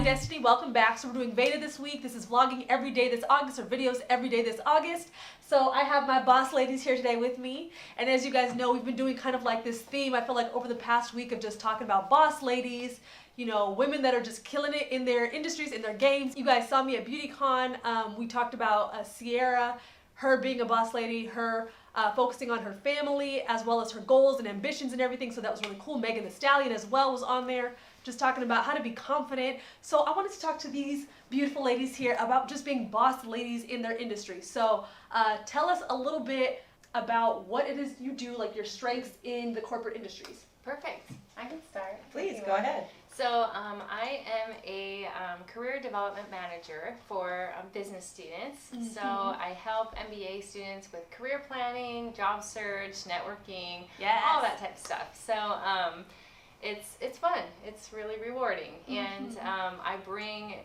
Destiny, welcome back. So we're doing Veda this week. This is vlogging every day this August, or videos every day this August. So I have my boss ladies here today with me. And as you guys know, we've been doing kind of like this theme, I feel like over the past week, of just talking about boss ladies, you know, women that are just killing it in their industries, in their games. You guys saw me at BeautyCon. We talked about Sierra, her being a boss lady, her focusing on her family, as well as her goals and ambitions and everything. So that was really cool. Megan Thee Stallion as well was on there, just talking about how to be confident. So I wanted to talk to these beautiful ladies here about just being boss ladies in their industry. So tell us a little bit about what it is you do, like your strengths in the corporate industries. Perfect. I can start. Please, go ahead. So I am a career development manager for business students. Mm-hmm. So I help MBA students with career planning, job search, networking, all that type of stuff. So it's fun. It's really rewarding. Mm-hmm. And I bring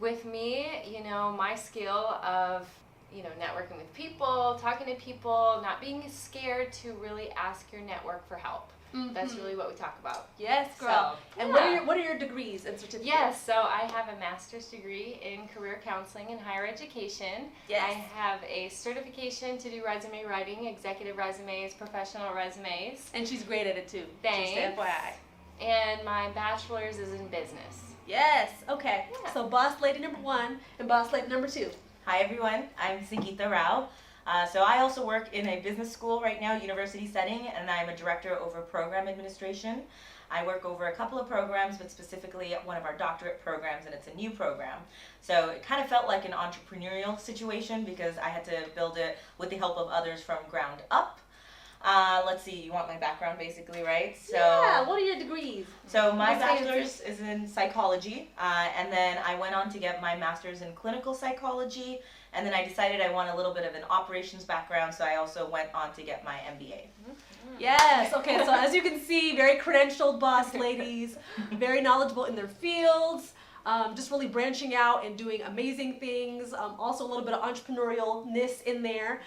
with me, you know, my skill of, you know, networking with people, talking to people, not being scared to really ask your network for help. Mm-hmm. That's really what we talk about. Yes, girl. So, and what are your degrees and certificates? Yes, so I have a master's degree in career counseling and higher education. Yes. I have a certification to do resume writing, executive resumes, professional resumes. And she's great at it too. Thanks. Just FYI. And my bachelor's is in business. Yes. Okay. Yeah. So boss lady number 1 and boss lady number 2. Hi everyone, I'm Sangeeta Rao. So I also work in a business school right now, university setting, and I'm a director over program administration. I work over a couple of programs, but specifically one of our doctorate programs, and it's a new program. So it kind of felt like an entrepreneurial situation because I had to build it with the help of others from ground up. Let's see, you want my background basically, right? So, yeah, what are your degrees? So my bachelor's is in psychology, and then I went on to get my master's in clinical psychology, and then I decided I want a little bit of an operations background, so I also went on to get my MBA. Yes, okay, so as you can see, very credentialed boss ladies, very knowledgeable in their fields, just really branching out and doing amazing things, also a little bit of entrepreneurialness in there.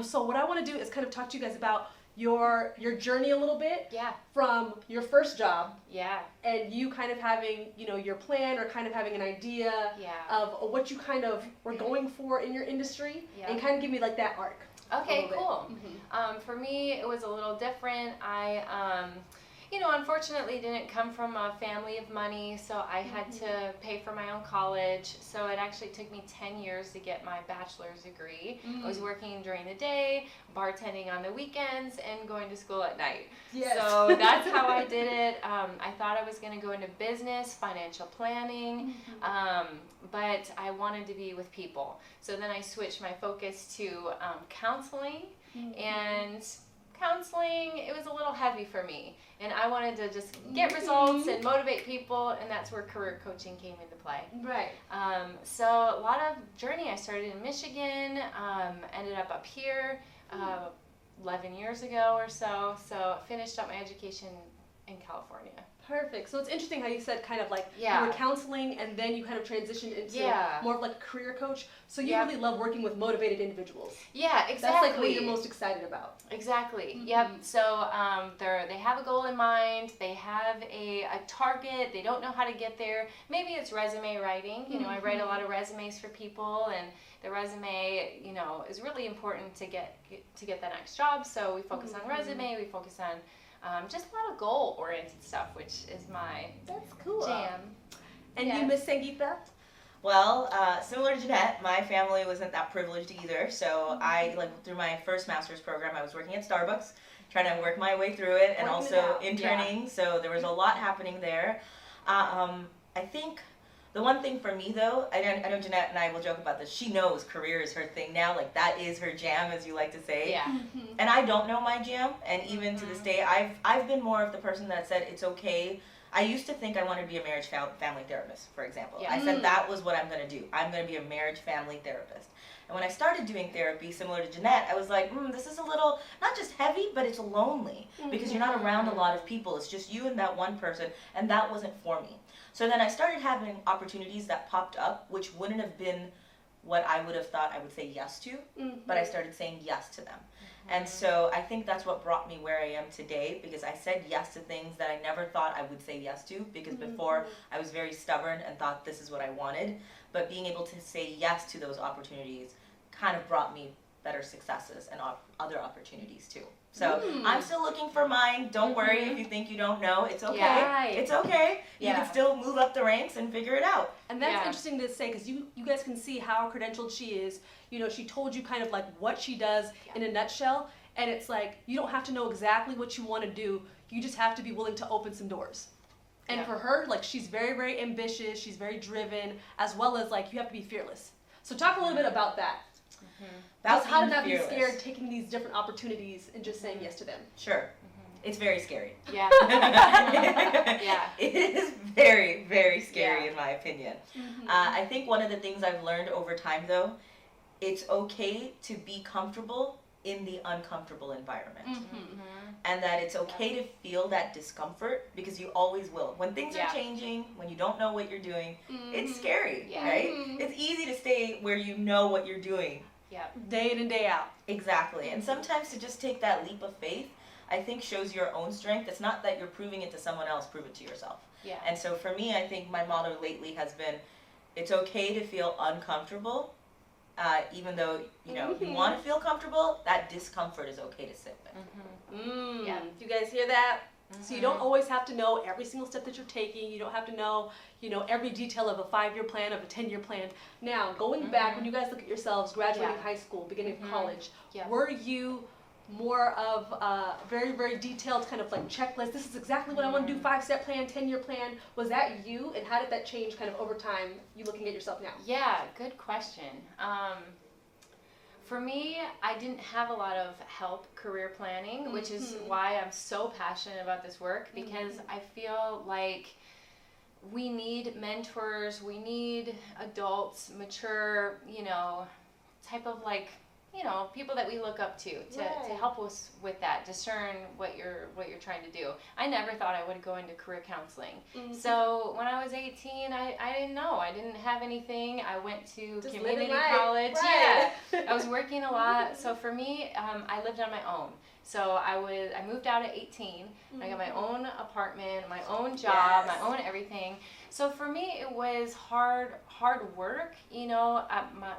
So what I want to do is kind of talk to you guys about your journey a little bit. Yeah. From your first job. Yeah. And you kind of having, you know, your plan or kind of having an idea of what you kind of were going for in your industry. Yeah. And kind of give me like that arc. Okay, cool. Mm-hmm. For me, it was a little different. I, you know, unfortunately didn't come from a family of money, so I had to pay for my own college. So it actually took me 10 years to get my bachelor's degree. I was working during the day, bartending on the weekends, and going to school at night. Yes. So that's how I did it. I thought I was going to go into business, financial planning, but I wanted to be with people. So then I switched my focus to counseling, and counseling, it was a little heavy for me, and I wanted to just get results and motivate people, and that's where career coaching came into play. Right. So a lot of journey. I started in Michigan, ended up here 11 years ago or so, finished up my education in California. Perfect. So it's interesting how you said kind of like you were counseling and then you kind of transitioned into more of like a career coach. So you really love working with motivated individuals. Yeah, exactly. That's like what you're most excited about. Exactly. Yep. So they have a goal in mind. They have a target. They don't know how to get there. Maybe it's resume writing. You know, I write a lot of resumes for people, and the resume, you know, is really important to get that next job. So we focus on resume. We focus on just a lot of goal-oriented stuff, which is my jam. And you, Miss Sangeeta? Well, similar to Jeanette, my family wasn't that privileged either. So I, through my first master's program, I was working at Starbucks, trying to work my way through it, and also interning. So there was a lot happening there. I think the one thing for me though, I know Jeanette and I will joke about this, she knows career is her thing now, like that is her jam, as you like to say. Yeah. And I don't know my jam, and even to this day, I've been more of the person that said it's okay. I used to think I wanted to be a marriage family therapist, for example. Yeah. I said that was what I'm going to do. I'm going to be a marriage family therapist. And when I started doing therapy, similar to Jeanette, I was like, this is a little, not just heavy, but it's lonely, because you're not around a lot of people. It's just you and that one person, and that wasn't for me. So then I started having opportunities that popped up, which wouldn't have been what I would have thought I would say yes to, but I started saying yes to them. And so I think that's what brought me where I am today, because I said yes to things that I never thought I would say yes to, because before I was very stubborn and thought this is what I wanted. But being able to say yes to those opportunities kind of brought me better successes and other opportunities too. So I'm still looking for mine. Don't worry if you think you don't know. It's okay. Yeah, right. It's okay. You Yeah. can still move up the ranks and figure it out. And that's interesting to say, because you guys can see how credentialed she is. You know, she told you kind of like what she does in a nutshell. And it's like, you don't have to know exactly what you want to do. You just have to be willing to open some doors. And for her, like, she's very, very ambitious. She's very driven, as well as, like, you have to be fearless. So talk a little bit about that. Just how to not be scared taking these different opportunities and just saying yes to them. Sure. It's very scary. Yeah. Yeah. It is very, very scary in my opinion. I think one of the things I've learned over time though, it's okay to be comfortable in the uncomfortable environment. And that it's okay to feel that discomfort, because you always will. When things are changing, when you don't know what you're doing, it's scary, right? It's easy to stay where you know what you're doing. Day in and day out. Exactly. And sometimes to just take that leap of faith, I think shows your own strength. It's not that you're proving it to someone else, prove it to yourself. And so for me, I think my motto lately has been, it's okay to feel uncomfortable, even though, you know, you want to feel comfortable, that discomfort is okay to sit with. Yeah. Do you guys hear that? So you don't always have to know every single step that you're taking. You don't have to know, you know, every detail of a 5-year plan, of a 10-year plan. Now, going back, when you guys look at yourselves, graduating high school, beginning of college, were you more of a very, very detailed kind of like checklist? This is exactly what I want to do, 5-step plan, 10-year plan. Was that you? And how did that change kind of over time, you looking at yourself now? Yeah, good question. For me, I didn't have a lot of help career planning, which is why I'm so passionate about this work, because I feel like we need mentors, we need adults, mature, you know, type of like, you know, people that we look up to help us with that, discern what you're trying to do. I never thought I would go into career counseling. So when I was 18, I didn't know. I didn't have anything. I went to Just community living life. college. Right. Yeah, I was working a lot. So for me, I lived on my own. So I moved out at 18. I got my own apartment, my own job, my own everything. So for me, it was hard work. You know,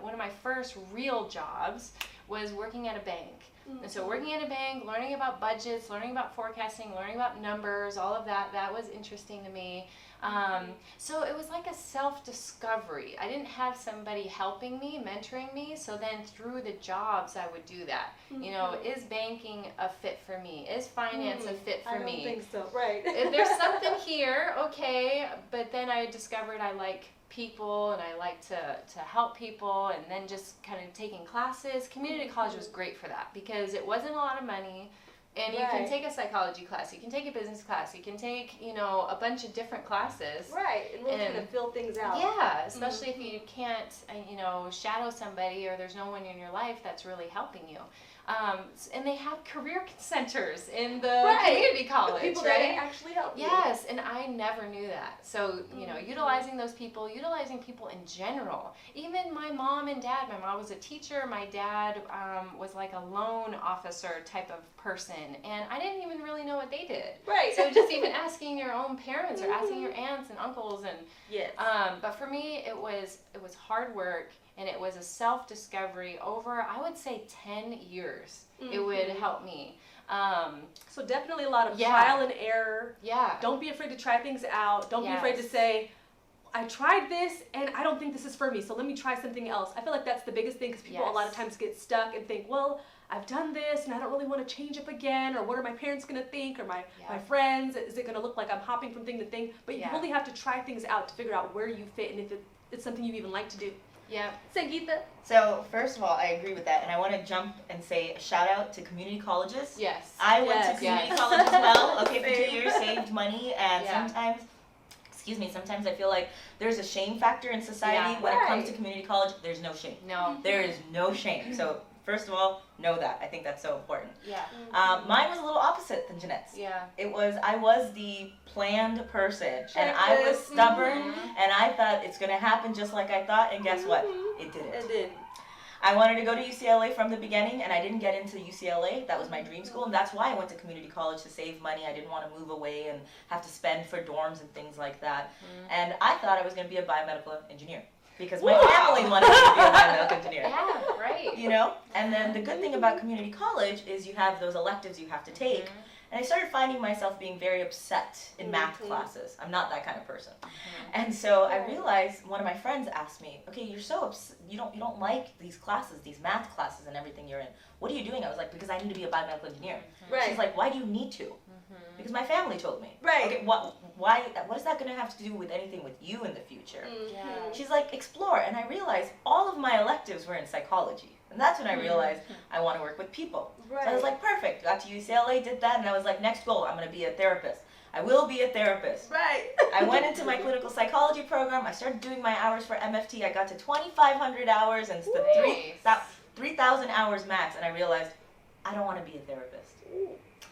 one of my first real jobs was working at a bank. And so working at a bank, learning about budgets, learning about forecasting, learning about numbers, all of that was interesting to me. So it was like a self-discovery. I didn't have somebody helping me, mentoring me, so then through the jobs I would do that. You know, is banking a fit for me? Is finance a fit for me? I don't think so, right. If there's something here, okay, but then I discovered I like people and I like to help people, and then just kind of taking classes. Community college was great for that because it wasn't a lot of money. And you can take a psychology class, you can take a business class, you can take, you know, a bunch of different classes. Right, and really kind of fill things out. Yeah, especially if you can't, you know, shadow somebody or there's no one in your life that's really helping you. And they have career centers in the community college, people right? that actually help you. Yes, and I never knew that. So, you know, utilizing those people, utilizing people in general. Even my mom and dad, my mom was a teacher, my dad was like a loan officer type of person, and I didn't even really know what they did. Right. So just even asking your own parents or asking your aunts and uncles, and but for me it was hard work. And it was a self-discovery over, I would say, 10 years. It would help me. So definitely a lot of trial and error. Yeah. Don't be afraid to try things out. Don't be afraid to say, I tried this and I don't think this is for me, so let me try something else. I feel like that's the biggest thing, because people a lot of times get stuck and think, well, I've done this and I don't really want to change up again, or what are my parents going to think, or my friends, is it going to look like I'm hopping from thing to thing? But you really have to try things out to figure out where you fit and if it's something you even like to do. Yeah. Sangeetha? So first of all, I agree with that, and I want to jump and say a shout out to community colleges. Yes. I went to community college as well. Okay, for 2 years, saved money, and sometimes I feel like there's a shame factor in society when it comes to community college. There's no shame. No. There is no shame. So first of all, know that. I think that's so important. Yeah. Mine was a little opposite than Jeanette's. Yeah. I was the planned person, and I was stubborn, and I thought it's gonna happen just like I thought, and guess what? It didn't. It did. I wanted to go to UCLA from the beginning, and I didn't get into UCLA. That was my dream school, and that's why I went to community college, to save money. I didn't want to move away and have to spend for dorms and things like that. And I thought I was going to be a biomedical engineer because my family wanted me to be a biomedical engineer. Yeah, right. You know? And then the good thing about community college is you have those electives you have to take. And I started finding myself being very upset in math classes. I'm not that kind of person. And so I realized, one of my friends asked me, okay, you're so upset, you don't like these classes, these math classes and everything you're in. What are you doing? I was like, because I need to be a biomedical engineer. Right. She's like, why do you need to? Because my family told me. Right. Okay, what is that going to have to do with anything with you in the future? Yeah. She's like, explore. And I realized all of my electives were in psychology. And that's when I realized I want to work with people. Right. So I was like, perfect. Got to UCLA, did that, and I was like, next goal, I'm going to be a therapist. I will be a therapist. Right. I went into my clinical psychology program. I started doing my hours for MFT. I got to 2,500 hours and the 3,000 hours max, and I realized I don't want to be a therapist.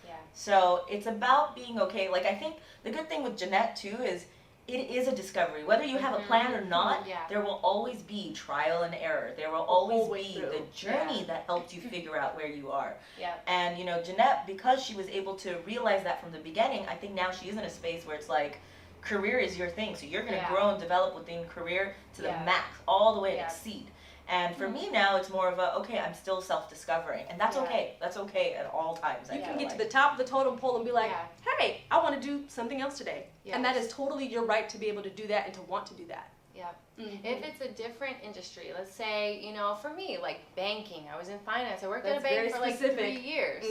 Yeah. So it's about being okay. Like, I think the good thing with Jeanette too is it is a discovery. Whether you have a plan or not, there will always be trial and error. There will always be the journey that helped you figure out where you are. Yeah. And you know, Jeanette, because she was able to realize that from the beginning, I think now she is in a space where it's like, career is your thing. So you're going to grow and develop within career to the max, all the way and exceed. And for me now, it's more of a, okay, I'm still self-discovering. And that's okay. That's okay at all times. You can get to the top of the totem pole and be like, hey, I want to do something else today. Yes. And that is totally your right to be able to do that and to want to do that. Yeah. If it's a different industry, let's say, you know, for me, like banking, I was in finance. I worked at a bank for like 3 years.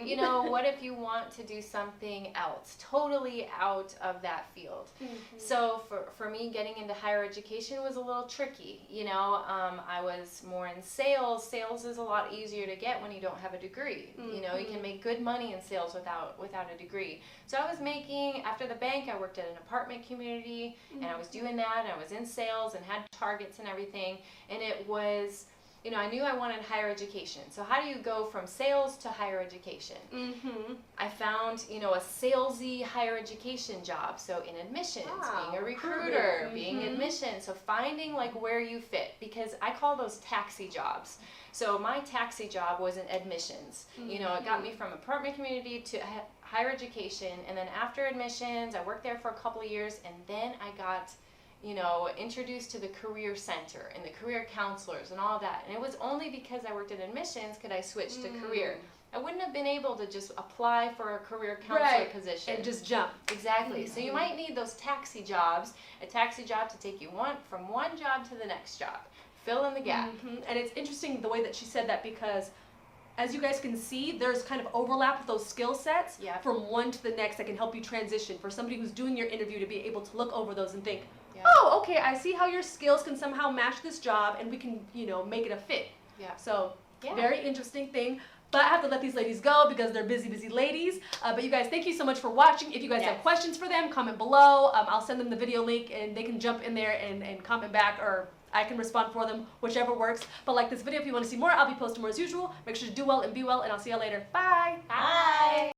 You know, what if you want to do something else, totally out of that field? So for me, getting into higher education was a little tricky. You know, I was more in sales. Sales is a lot easier to get when you don't have a degree. You know, you can make good money in sales without a degree. So I was making, after the bank, I worked at an apartment community, and I was doing that, and I was in sales and had targets and everything, and it was, you know, I knew I wanted higher education. So how do you go from sales to higher education? I found, you know, a salesy higher education job. So in admissions, being a recruiter, being admissions. So finding like where you fit, because I call those taxi jobs. So my taxi job was in admissions. You know, it got me from apartment community to higher education, and then after admissions, I worked there for a couple of years, and then I got, you know, introduced to the career center and the career counselors and all of that. And it was only because I worked in admissions could I switch to career. I wouldn't have been able to just apply for a career counselor position. And just jump. Exactly. So you might need those taxi jobs, a taxi job to take you from one job to the next job. Fill in the gap. And it's interesting the way that she said that, because as you guys can see, there's kind of overlap with those skill sets from one to the next that can help you transition. For somebody who's doing your interview to be able to look over those and think, oh, okay, I see how your skills can somehow match this job, and we can, you know, make it a fit. So very interesting thing. But I have to let these ladies go because they're busy, busy ladies. But you guys, thank you so much for watching. If you guys have questions for them, comment below. I'll send them the video link, and they can jump in there and comment back, or I can respond for them, whichever works. But like this video if you want to see more. I'll be posting more as usual. Make sure to do well and be well, and I'll see you later. Bye. Bye.